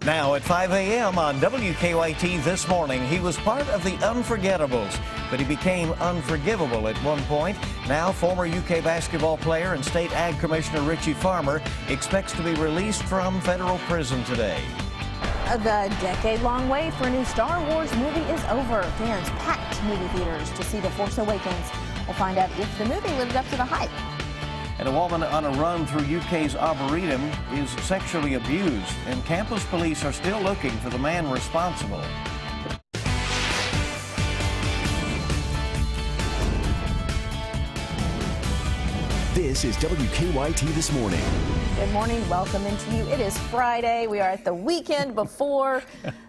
Now at 5 a.m. on WKYT this morning, he was part of the Unforgettables, but he became unforgivable at one point. Now former UK basketball player and State Ag Commissioner Richie Farmer expects to be released from federal prison today. The decade-long wait for a new Star Wars movie is over. Fans packed movie theaters to see The Force Awakens. We'll find out if the movie lived up to the hype. And a woman on a run through UK's Arboretum is sexually abused, and campus police are still looking for the man responsible. This is WKYT This Morning. Good morning. Welcome into you. It is Friday. We are at the weekend before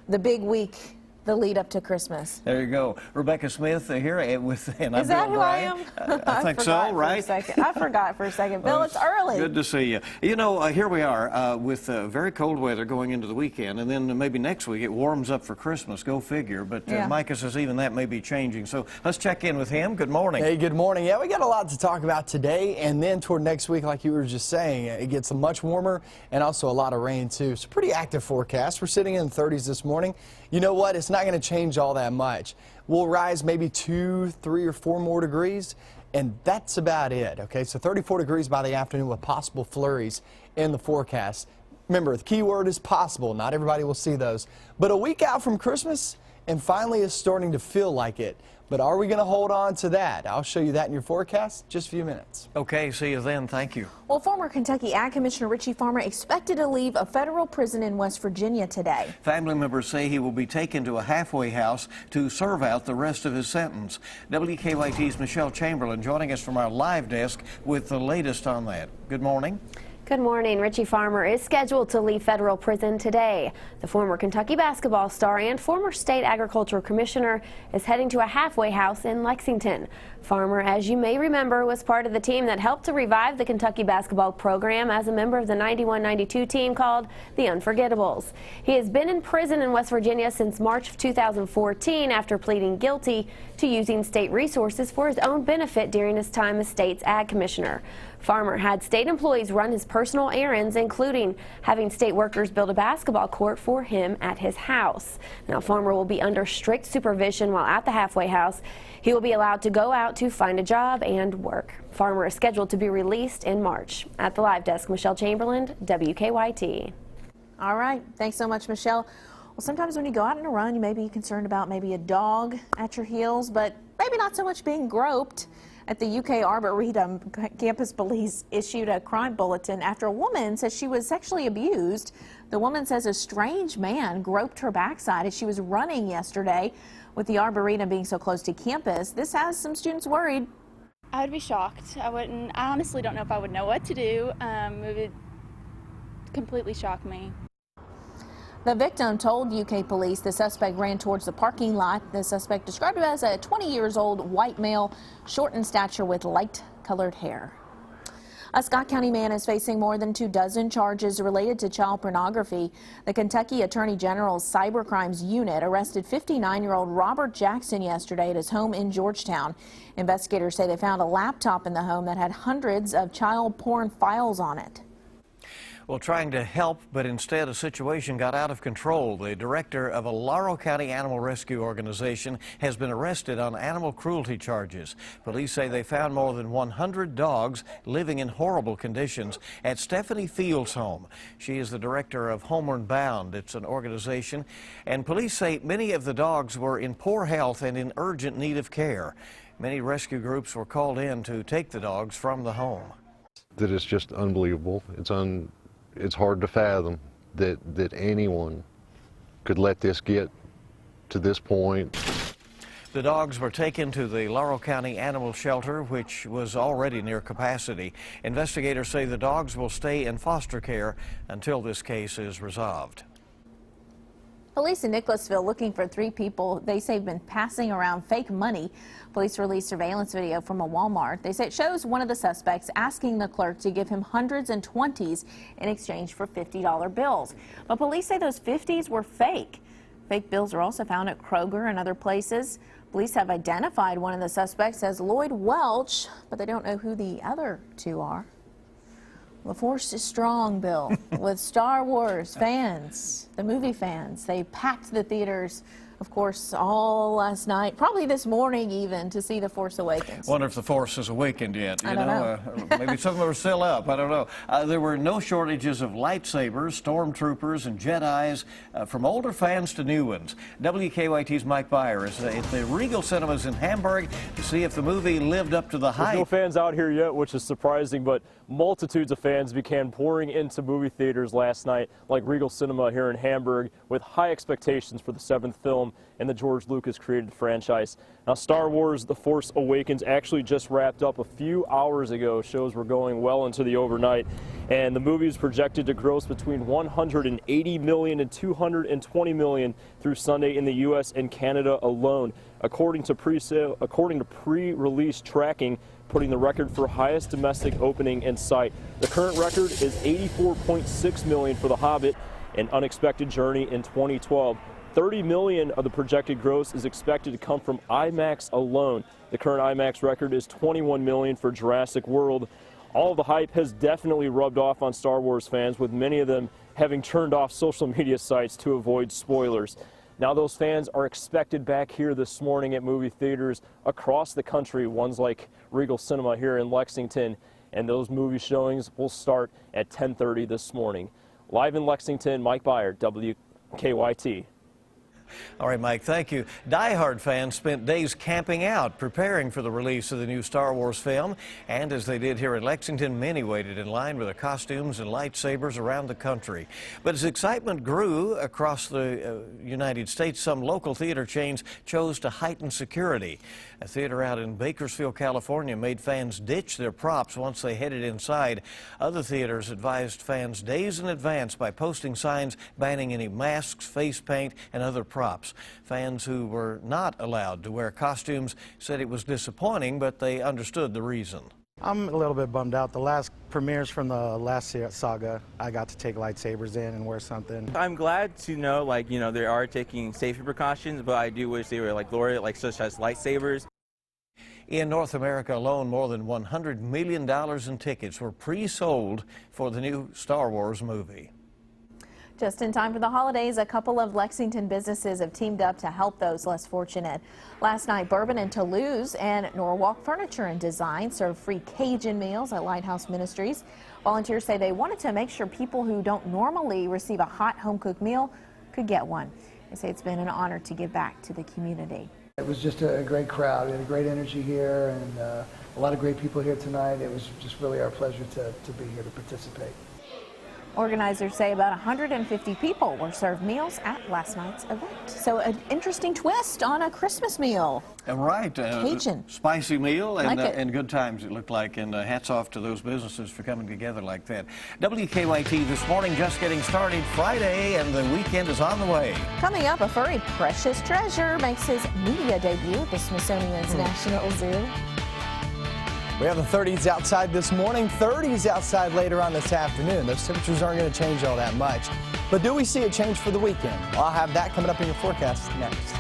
the big week, the lead up to Christmas. There you go. Rebecca Smith here with, and I'm Is that Bill who Bryant. I am? I think so, right? I forgot for a second. Bill, it's early. Good to see you. You know, here we are with very cold weather going into the weekend, and then maybe next week it warms up for Christmas. Go figure. But Micah says even that may be changing. So let's check in with him. Good morning. Hey, good morning. Yeah, we got a lot to talk about today, and then toward next week, like you were just saying, it gets much warmer and also a lot of rain too. It's a pretty active forecast. We're sitting in the 30s this morning. You know what? It's not going to change all that much. We'll rise maybe 2, 3, or 4 more degrees, and that's about it. Okay, so 34 degrees by the afternoon with possible flurries in the forecast. Remember, the key word is possible. Not everybody will see those. But a week out from Christmas, and finally it's starting to feel like it. But are we going to hold on to that? I'll show you that in your forecast in just a few minutes. Okay, see you then. Thank you. Well, former Kentucky Ag Commissioner Richie Farmer expected to leave a federal prison in West Virginia today. Family members say he will be taken to a halfway house to serve out the rest of his sentence. WKYT's Michelle Chamberlain joining us from our live desk with the latest on that. Good morning. Good morning. Richie Farmer is scheduled to leave federal prison today. The former Kentucky basketball star and former state agricultural commissioner is heading to a halfway house in Lexington. Farmer, as you may remember, was part of the team that helped to revive the Kentucky basketball program as a member of the 91-92 team called the Unforgettables. He has been in prison in West Virginia since March of 2014 after pleading guilty to using state resources for his own benefit during his time as state's ag commissioner. Farmer had state employees run his personal errands, including having state workers build a basketball court for him at his house. Now, Farmer will be under strict supervision while at the halfway house. He will be allowed to go out to find a job and work. Farmer is scheduled to be released in March. At the live desk, Michelle Chamberlain, WKYT. All right. Thanks so much, Michelle. Well, sometimes when you go out on a run, you may be concerned about maybe a dog at your heels, but maybe not so much being groped. At the UK Arboretum, campus police issued a crime bulletin after a woman says she was sexually abused. The woman says a strange man groped her backside as she was running yesterday. With the Arboretum being so close to campus, this has some students worried. I would be shocked. I honestly don't know if I would know what to do. It would completely shock me. The victim told UK police the suspect ran towards the parking lot. The suspect described him as a 20-year-old white male, short in stature with light-colored hair. A Scott County man is facing more than 24 charges related to child pornography. The Kentucky Attorney General's Cybercrimes Unit arrested 59-year-old Robert Jackson yesterday at his home in Georgetown. Investigators say they found a laptop in the home that had hundreds of child porn files on it. Well, trying to help, but instead a situation got out of control. The director of a Laurel County animal rescue organization has been arrested on animal cruelty charges. Police say they found more than 100 dogs living in horrible conditions at Stephanie Field's home. She is the director of Homeward Bound. It's an organization, and police say many of the dogs were in poor health and in urgent need of care. Many rescue groups were called in to take the dogs from the home. That is just unbelievable. It's hard to fathom that anyone could let this get to this point. The dogs were taken to the Laurel County Animal Shelter, which was already near capacity. Investigators say the dogs will stay in foster care until this case is resolved. Police in Nicholasville looking for 3 people they say have been passing around fake money. Police released surveillance video from a Walmart. They say it shows one of the suspects asking the clerk to give him hundreds and 20s in exchange for $50 bills. But police say those 50s were fake. Fake bills are also found at Kroger and other places. Police have identified one of the suspects as Lloyd Welch, but they don't know who the other 2 are. The force is strong, Bill, with Star Wars fans, the movie fans. They packed the theaters, of course, all last night, probably this morning even, to see The Force Awakens. Wonder if the Force has awakened yet. I don't know. Maybe some of them are still up. I don't know. There were no shortages of lightsabers, stormtroopers, and Jedis, from older fans to new ones. WKYT's Mike Byer is at the Regal Cinemas in Hamburg to see if the movie lived up to the hype. There's no fans out here yet, which is surprising, but multitudes of fans began pouring into movie theaters last night, like Regal Cinema here in Hamburg, with high expectations for the 7th film in the George Lucas created franchise. Now, Star Wars The Force Awakens actually just wrapped up a few hours ago. Shows were going well into the overnight, and the movie is projected to gross between $180 million and $220 million through Sunday in the U.S. and Canada alone, according to pre-release tracking, putting the record for highest domestic opening in sight. The current record is $84.6 million for The Hobbit, An Unexpected Journey in 2012. $30 million of the projected gross is expected to come from IMAX alone. The current IMAX record is $21 million for Jurassic World. All of the hype has definitely rubbed off on Star Wars fans, with many of them having turned off social media sites to avoid spoilers. Now those fans are expected back here this morning at movie theaters across the country, ones like Regal Cinema here in Lexington, and those movie showings will start at 10:30 this morning. Live in Lexington, Mike Byer, WKYT. All right, Mike, thank you. Die-hard fans spent days camping out, preparing for the release of the new Star Wars film. And as they did here in Lexington, many waited in line with their costumes and lightsabers around the country. But as excitement grew across the United States, some local theater chains chose to heighten security. A theater out in Bakersfield, California, made fans ditch their props once they headed inside. Other theaters advised fans days in advance by posting signs banning any masks, face paint, and other props. Fans who were not allowed to wear costumes said it was disappointing, but they understood the reason. I'm a little bit bummed out. The last premieres from the last saga, I got to take lightsabers in and wear something. I'm glad to know, they are taking safety precautions, but I do wish they were lower, such as lightsabers. In North America alone, more than $100 million in tickets were pre-sold for the new Star Wars movie. Just in time for the holidays, a couple of Lexington businesses have teamed up to help those less fortunate. Last night, Bourbon and Toulouse and Norwalk Furniture and Design served free Cajun meals at Lighthouse Ministries. Volunteers say they wanted to make sure people who don't normally receive a hot home-cooked meal could get one. They say it's been an honor to give back to the community. It was just a great crowd. We had a great energy here and a lot of great people here tonight. It was just really our pleasure to be here to participate. Organizers say about 150 people were served meals at last night's event. So an interesting twist on a Christmas meal. Right. Cajun. Spicy meal and, Like and good times, it looked like. And hats off to those businesses for coming together like that. WKYT this morning, just getting started Friday, and the weekend is on the way. Coming up, a furry precious treasure makes his media debut at the Smithsonian's National Zoo. We have the 30s outside this morning, 30s outside later on this afternoon. Those temperatures aren't going to change all that much. But do we see a change for the weekend? I'll have that coming up in your forecast next.